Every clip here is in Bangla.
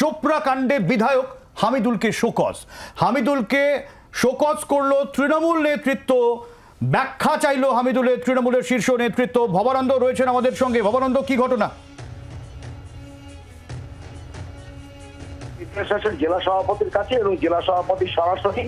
চোপড়া কাণ্ডে বিধায়ক হামিদুলকে শোকজ করলো তৃণমূল নেতৃত্ব। ব্যাখ্যা চাইলো হামিদুলের তৃণমূলের শীর্ষ নেতৃত্ব। ভবানন্দ রয়েছেন আমাদের সঙ্গে। ভবানন্দ, কি ঘটনা? জেলা সভাপতির কাছে এবং জেলা সভাপতি সরাসরি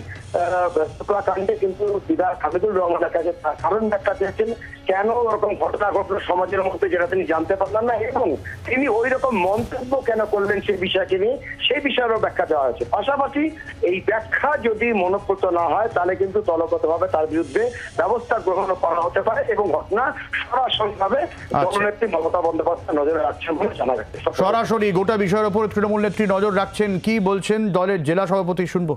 কাণ্ডে কিন্তু বিধায়ক হামিদুল রহমানের কাছে কারণ ব্যাখ্যা চেয়েছেন, কেন ওরকম ঘটনা ঘটলো সমাজের মধ্যে, যেটা তিনি জানতে পারলেন না, এবং তিনি ওই রকম মন্তব্য কেন করলেন সেই বিষয়কে নিয়ে সেই বিষয়েরও ব্যাখ্যা দেওয়া হয়েছে। পাশাপাশি এই ব্যাখ্যা যদি মনোপুত না হয় তাহলে কিন্তু দলগতভাবে তার বিরুদ্ধে ব্যবস্থা গ্রহণ করা হতে পারে এবং ঘটনা সরাসরিভাবে দলনেত্রী মমতা বন্দ্যোপাধ্যায় নজরে রাখছেন বলে জানা গেছে। সরাসরি গোটা বিষয়ের উপর তৃণমূল নেত্রী নজর রাখছেন। কি বলছেন দলের জেলা সভাপতি, শুনবো।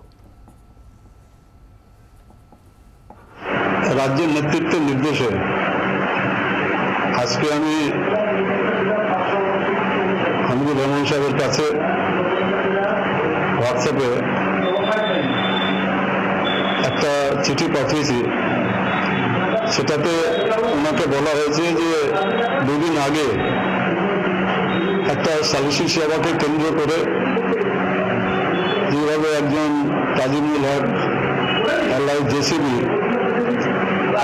রাজ্যের নেতৃত্বের নির্দেশে আজকে আমি হামিদুর রহমান সাহেবের কাছে হোয়াটসঅ্যাপে একটা চিঠি পাঠিয়েছি। সেটাতে ওনাকে বলা হয়েছে যে দুদিন আগে একটা সালিসি সেবাকে কেন্দ্র করে যেভাবে একজন তাজিমুল হক এলআই জেসিবি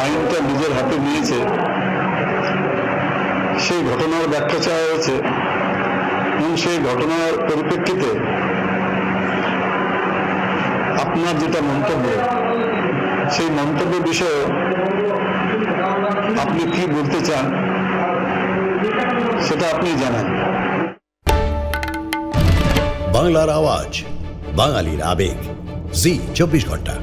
আইনটা নিজের হাতে নিয়েছে, সেই ঘটনার ব্যাখ্যা চাওয়া হয়েছে এবং সেই ঘটনার পরিপ্রেক্ষিতে আপনার যেটা মন্তব্য, সেই মন্তব্যের বিষয়ে আপনি কি বলতে চান সেটা আপনি জানান। বাংলার আওয়াজ, বাঙালির আবেগ, জি 24 ঘন্টা।